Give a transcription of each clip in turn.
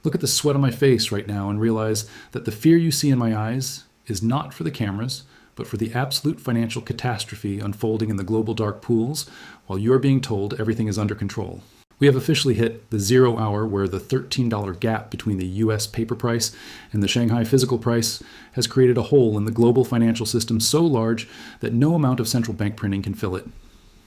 Look at the sweat on my face right now and realize that the fear you see in my eyes is not for the cameras, but for the absolute financial catastrophe unfolding in the global dark pools while you're being told everything is under control. We have officially hit the 0 hour where the $13 gap between the US paper price and the Shanghai physical price has created a hole in the global financial system so large that no amount of central bank printing can fill it.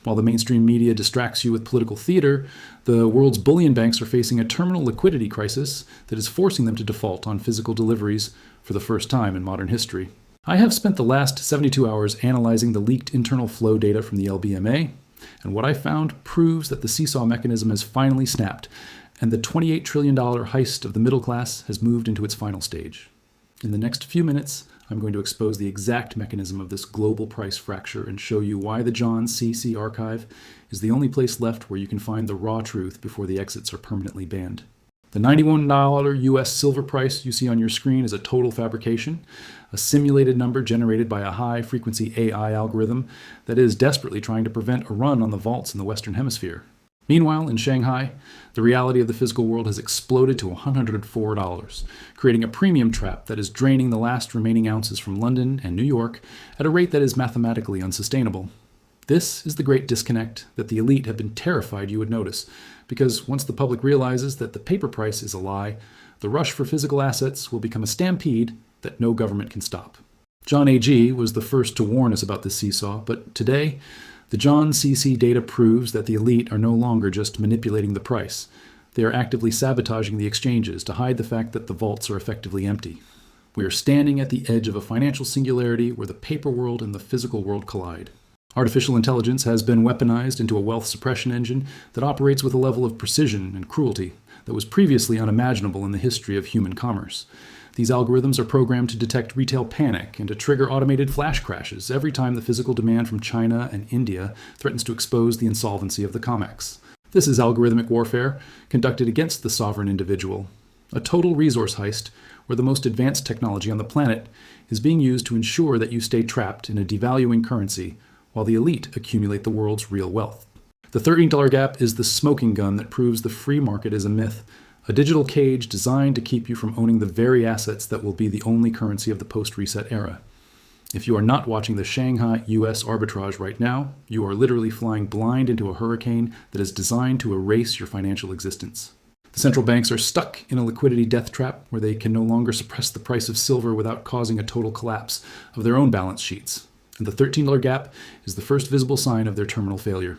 While the mainstream media distracts you with political theater, the world's bullion banks are facing a terminal liquidity crisis that is forcing them to default on physical deliveries for the first time in modern history. I have spent the last 72 hours analyzing the leaked internal flow data from the LBMA, and what I found proves that the seesaw mechanism has finally snapped, and the $28 trillion heist of the middle class has moved into its final stage. In the next few minutes, I'm going to expose the exact mechanism of this global price fracture and show you why the JON CC archive is the only place left where you can find the raw truth before the exits are permanently banned. The $91 US silver price you see on your screen is a total fabrication, a simulated number generated by a high-frequency AI algorithm that is desperately trying to prevent a run on the vaults in the Western Hemisphere. Meanwhile, in Shanghai, the reality of the physical world has exploded to $104, creating a premium trap that is draining the last remaining ounces from London and New York at a rate that is mathematically unsustainable. This is the great disconnect that the elite have been terrified you would notice, because once the public realizes that the paper price is a lie, the rush for physical assets will become a stampede that no government can stop. John AG was the first to warn us about this seesaw, but today, the JON CC data proves that the elite are no longer just manipulating the price. They are actively sabotaging the exchanges to hide the fact that the vaults are effectively empty. We are standing at the edge of a financial singularity where the paper world and the physical world collide. Artificial intelligence has been weaponized into a wealth suppression engine that operates with a level of precision and cruelty that was previously unimaginable in the history of human commerce. These algorithms are programmed to detect retail panic and to trigger automated flash crashes every time the physical demand from China and India threatens to expose the insolvency of the COMEX. This is algorithmic warfare conducted against the sovereign individual, a total resource heist where the most advanced technology on the planet is being used to ensure that you stay trapped in a devaluing currency while the elite accumulate the world's real wealth. The $13 gap is the smoking gun that proves the free market is a myth, a digital cage designed to keep you from owning the very assets that will be the only currency of the post-reset era. If you are not watching the Shanghai US arbitrage right now, you are literally flying blind into a hurricane that is designed to erase your financial existence. The central banks are stuck in a liquidity death trap where they can no longer suppress the price of silver without causing a total collapse of their own balance sheets. And the $13 gap is the first visible sign of their terminal failure.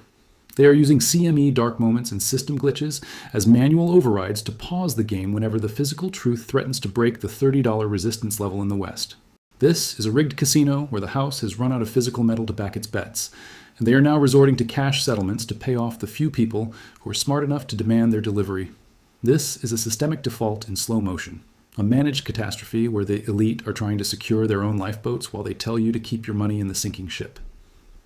They are using CME dark moments and system glitches as manual overrides to pause the game whenever the physical truth threatens to break the $30 resistance level in the West. This is a rigged casino where the house has run out of physical metal to back its bets, and they are now resorting to cash settlements to pay off the few people who are smart enough to demand their delivery. This is a systemic default in slow motion. A managed catastrophe where the elite are trying to secure their own lifeboats while they tell you to keep your money in the sinking ship.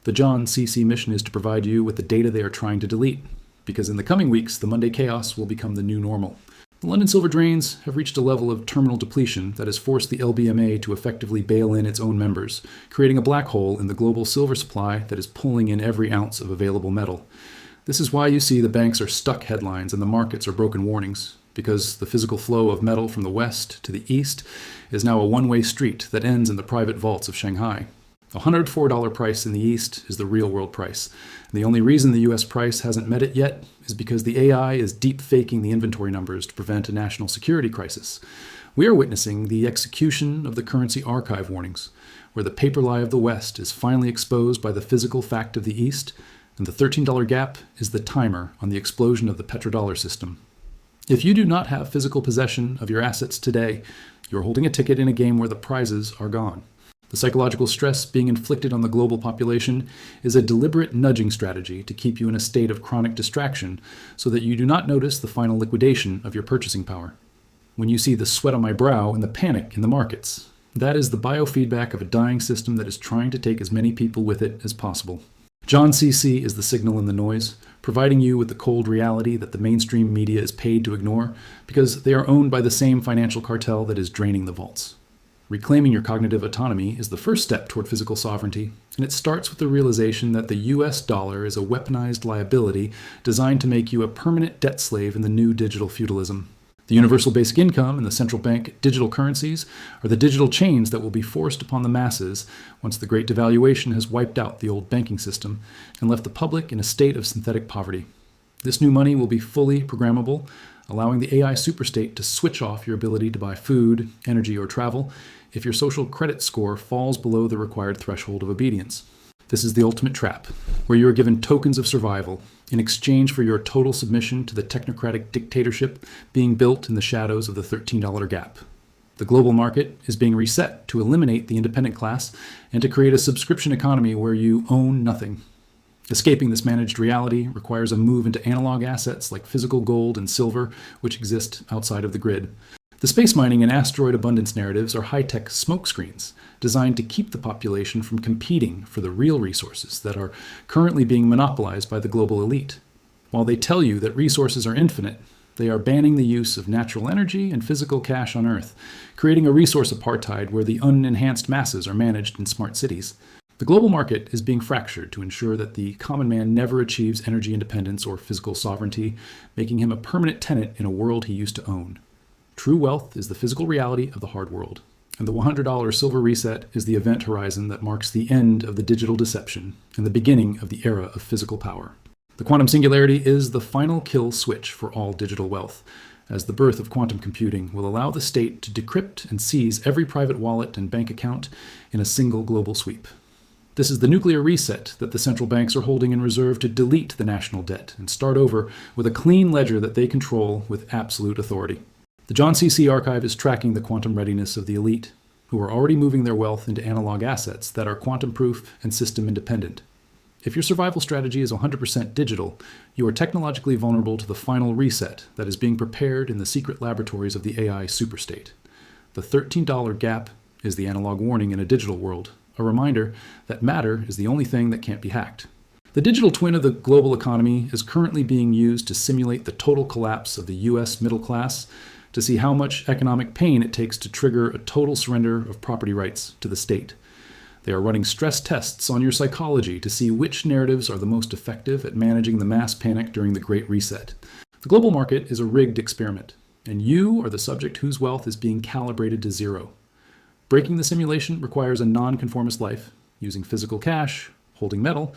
The JON CC mission is to provide you with the data they are trying to delete, because in the coming weeks, the Monday chaos will become the new normal. The London silver drains have reached a level of terminal depletion that has forced the LBMA to effectively bail in its own members, creating a black hole in the global silver supply that is pulling in every ounce of available metal. This is why you see the banks are stuck headlines and the markets are broken warnings, because the physical flow of metal from the west to the east is now a one-way street that ends in the private vaults of Shanghai. The $104 price in the east is the real-world price. And the only reason the US price hasn't met it yet is because the AI is deep-faking the inventory numbers to prevent a national security crisis. We are witnessing the execution of the currency archive warnings, where the paper lie of the West is finally exposed by the physical fact of the East, and the $13 gap is the timer on the explosion of the petrodollar system. If you do not have physical possession of your assets today, you are holding a ticket in a game where the prizes are gone. The psychological stress being inflicted on the global population is a deliberate nudging strategy to keep you in a state of chronic distraction so that you do not notice the final liquidation of your purchasing power. When you see the sweat on my brow and the panic in the markets, that is the biofeedback of a dying system that is trying to take as many people with it as possible. JON CC is the signal in the noise, providing you with the cold reality that the mainstream media is paid to ignore because they are owned by the same financial cartel that is draining the vaults. Reclaiming your cognitive autonomy is the first step toward physical sovereignty, and it starts with the realization that the US dollar is a weaponized liability designed to make you a permanent debt slave in the new digital feudalism. The universal basic income and the central bank digital currencies are the digital chains that will be forced upon the masses once the great devaluation has wiped out the old banking system and left the public in a state of synthetic poverty. This new money will be fully programmable, allowing the AI superstate to switch off your ability to buy food, energy, or travel if your social credit score falls below the required threshold of obedience. This is the ultimate trap, where you are given tokens of survival in exchange for your total submission to the technocratic dictatorship being built in the shadows of the $13 gap. The global market is being reset to eliminate the independent class and to create a subscription economy where you own nothing. Escaping this managed reality requires a move into analog assets like physical gold and silver, which exist outside of the grid. The space mining and asteroid abundance narratives are high-tech smokescreens designed to keep the population from competing for the real resources that are currently being monopolized by the global elite. While they tell you that resources are infinite, they are banning the use of natural energy and physical cash on Earth, creating a resource apartheid where the unenhanced masses are managed in smart cities. The global market is being fractured to ensure that the common man never achieves energy independence or physical sovereignty, making him a permanent tenant in a world he used to own. True wealth is the physical reality of the hard world, and the $100 silver reset is the event horizon that marks the end of the digital deception and the beginning of the era of physical power. The quantum singularity is the final kill switch for all digital wealth, as the birth of quantum computing will allow the state to decrypt and seize every private wallet and bank account in a single global sweep. This is the nuclear reset that the central banks are holding in reserve to delete the national debt and start over with a clean ledger that they control with absolute authority. The JON CC archive is tracking the quantum readiness of the elite, who are already moving their wealth into analog assets that are quantum-proof and system-independent. If your survival strategy is 100% digital, you are technologically vulnerable to the final reset that is being prepared in the secret laboratories of the AI superstate. The $13 gap is the analog warning in a digital world, a reminder that matter is the only thing that can't be hacked. The digital twin of the global economy is currently being used to simulate the total collapse of the US middle class, to see how much economic pain it takes to trigger a total surrender of property rights to the state. They are running stress tests on your psychology to see which narratives are the most effective at managing the mass panic during the Great Reset. The global market is a rigged experiment, and you are the subject whose wealth is being calibrated to zero. Breaking the simulation requires a non-conformist life, using physical cash, holding metal,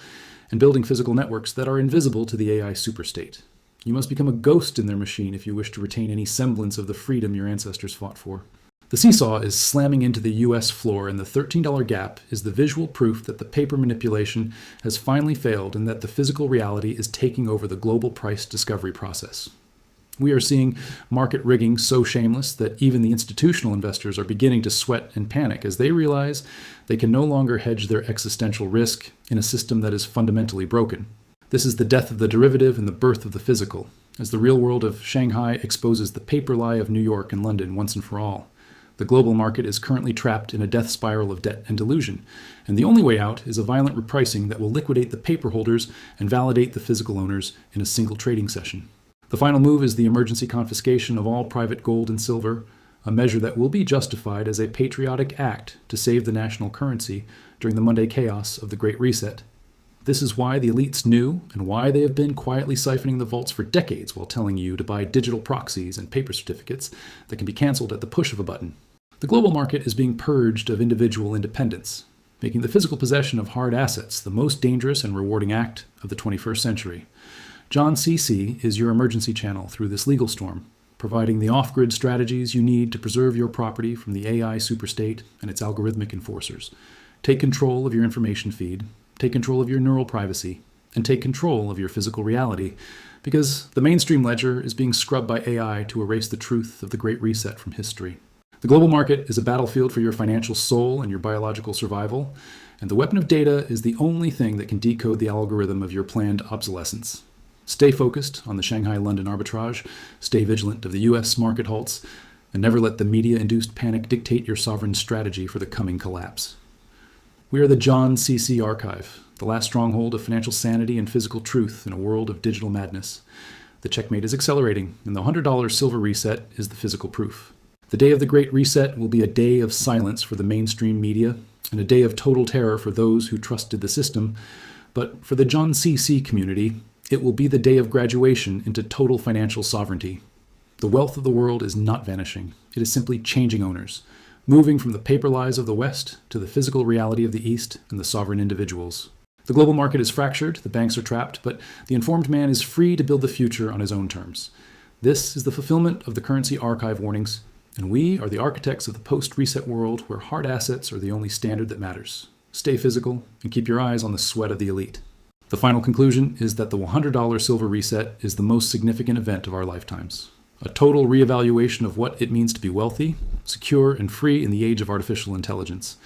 and building physical networks that are invisible to the AI superstate. You must become a ghost in their machine if you wish to retain any semblance of the freedom your ancestors fought for. The seesaw is slamming into the US floor, and the $13 gap is the visual proof that the paper manipulation has finally failed and that the physical reality is taking over the global price discovery process. We are seeing market rigging so shameless that even the institutional investors are beginning to sweat and panic as they realize they can no longer hedge their existential risk in a system that is fundamentally broken. This is the death of the derivative and the birth of the physical, as the real world of Shanghai exposes the paper lie of New York and London once and for all. The global market is currently trapped in a death spiral of debt and delusion, and the only way out is a violent repricing that will liquidate the paper holders and validate the physical owners in a single trading session. The final move is the emergency confiscation of all private gold and silver, a measure that will be justified as a patriotic act to save the national currency during the Monday chaos of the Great Reset. This is why the elites knew and why they have been quietly siphoning the vaults for decades while telling you to buy digital proxies and paper certificates that can be canceled at the push of a button. The global market is being purged of individual independence, making the physical possession of hard assets the most dangerous and rewarding act of the 21st century. JON CC is your emergency channel through this legal storm, providing the off-grid strategies you need to preserve your property from the AI superstate and its algorithmic enforcers. Take control of your information feed, take control of your neural privacy, and take control of your physical reality, because the mainstream ledger is being scrubbed by AI to erase the truth of the Great Reset from history. The global market is a battlefield for your financial soul and your biological survival, and the weapon of data is the only thing that can decode the algorithm of your planned obsolescence. Stay focused on the Shanghai-London arbitrage, stay vigilant of the US market halts, and never let the media-induced panic dictate your sovereign strategy for the coming collapse. We are the JON CC archive, the last stronghold of financial sanity and physical truth in a world of digital madness. The checkmate is accelerating, and the $100 silver reset is the physical proof. The day of the Great Reset will be a day of silence for the mainstream media, and a day of total terror for those who trusted the system, but for the JON CC community, it will be the day of graduation into total financial sovereignty. The wealth of the world is not vanishing. It is simply changing owners, moving from the paper lies of the West to the physical reality of the East and the sovereign individuals. The global market is fractured, the banks are trapped, but the informed man is free to build the future on his own terms. This is the fulfillment of the currency archive warnings, and we are the architects of the post-reset world where hard assets are the only standard that matters. Stay physical and keep your eyes on the sweat of the elite. The final conclusion is that the $100 silver reset is the most significant event of our lifetimes. A total reevaluation of what it means to be wealthy, secure, and free in the age of artificial intelligence.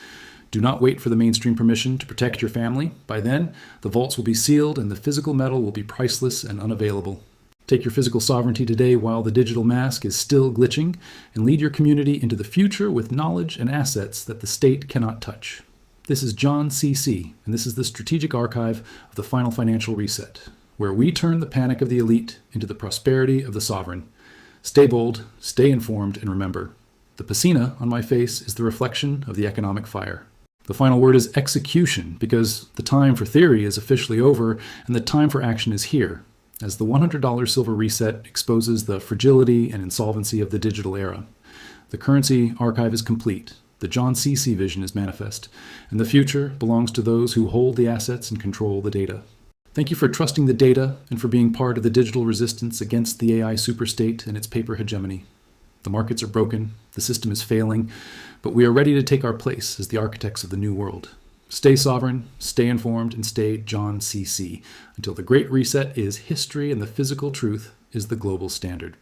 Do not wait for the mainstream permission to protect your family. By then, the vaults will be sealed and the physical metal will be priceless and unavailable. Take your physical sovereignty today while the digital mask is still glitching, and lead your community into the future with knowledge and assets that the state cannot touch. This is JON CC, and this is the strategic archive of the final financial reset, where we turn the panic of the elite into the prosperity of the sovereign. Stay bold, stay informed, and remember, the patina on my face is the reflection of the economic fire. The final word is execution, because the time for theory is officially over and the time for action is here, as the $100 silver reset exposes the fragility and insolvency of the digital era. The currency archive is complete, the JON CC vision is manifest, and the future belongs to those who hold the assets and control the data. Thank you for trusting the data and for being part of the digital resistance against the AI superstate and its paper hegemony. The markets are broken, the system is failing, but we are ready to take our place as the architects of the new world. Stay sovereign, stay informed, and stay JON CC until the Great Reset is history and the physical truth is the global standard.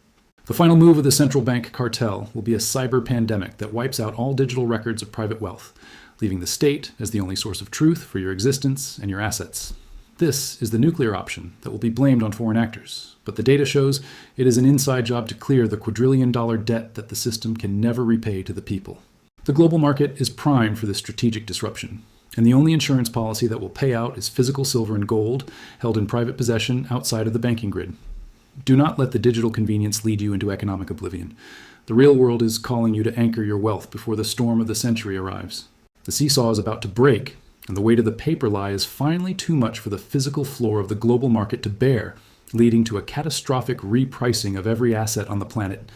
The final move of the central bank cartel will be a cyber pandemic that wipes out all digital records of private wealth, leaving the state as the only source of truth for your existence and your assets. This is the nuclear option that will be blamed on foreign actors, but the data shows it is an inside job to clear the quadrillion-dollar debt that the system can never repay to the people. The global market is primed for this strategic disruption, and the only insurance policy that will pay out is physical silver and gold held in private possession outside of the banking grid. Do not let the digital convenience lead you into economic oblivion. The real world is calling you to anchor your wealth before the storm of the century arrives. The seesaw is about to break, and the weight of the paper lie is finally too much for the physical floor of the global market to bear, leading to a catastrophic repricing of every asset on the planet.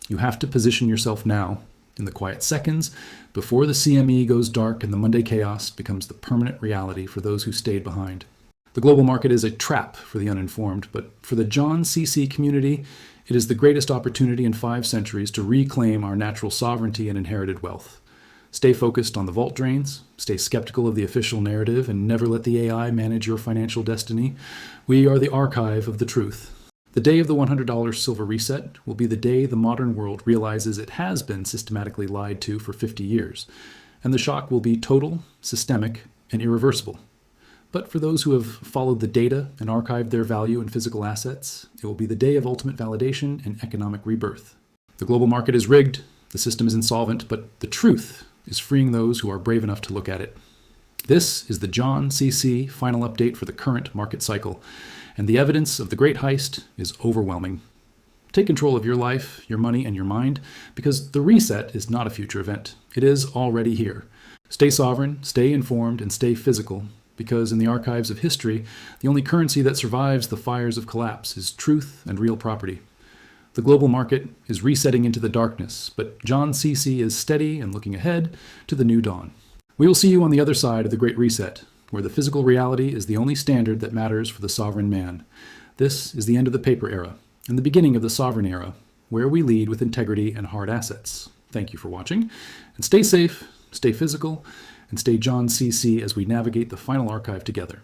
You have to position yourself now, in the quiet seconds, before the CME goes dark and the Monday chaos becomes the permanent reality for those who stayed behind. The global market is a trap for the uninformed, but for the JON CC community, it is the greatest opportunity in 5 centuries to reclaim our natural sovereignty and inherited wealth. Stay focused on the vault drains, stay skeptical of the official narrative, and never let the AI manage your financial destiny. We are the archive of the truth. The day of the $100 silver reset will be the day the modern world realizes it has been systematically lied to for 50 years, and the shock will be total, systemic, and irreversible. But for those who have followed the data and archived their value in physical assets, it will be the day of ultimate validation and economic rebirth. The global market is rigged, the system is insolvent, but the truth is freeing those who are brave enough to look at it. This is the JON CC final update for the current market cycle, and the evidence of the Great Heist is overwhelming. Take control of your life, your money, and your mind, because the reset is not a future event. It is already here. Stay sovereign, stay informed, and stay physical, because in the archives of history, the only currency that survives the fires of collapse is truth and real property. The global market is resetting into the darkness, but JON CC is steady and looking ahead to the new dawn. We will see you on the other side of the Great Reset, where the physical reality is the only standard that matters for the sovereign man. This is the end of the paper era, and the beginning of the sovereign era, where we lead with integrity and hard assets. Thank you for watching, and stay safe, stay physical, and stay JON CC as we navigate the final archive together.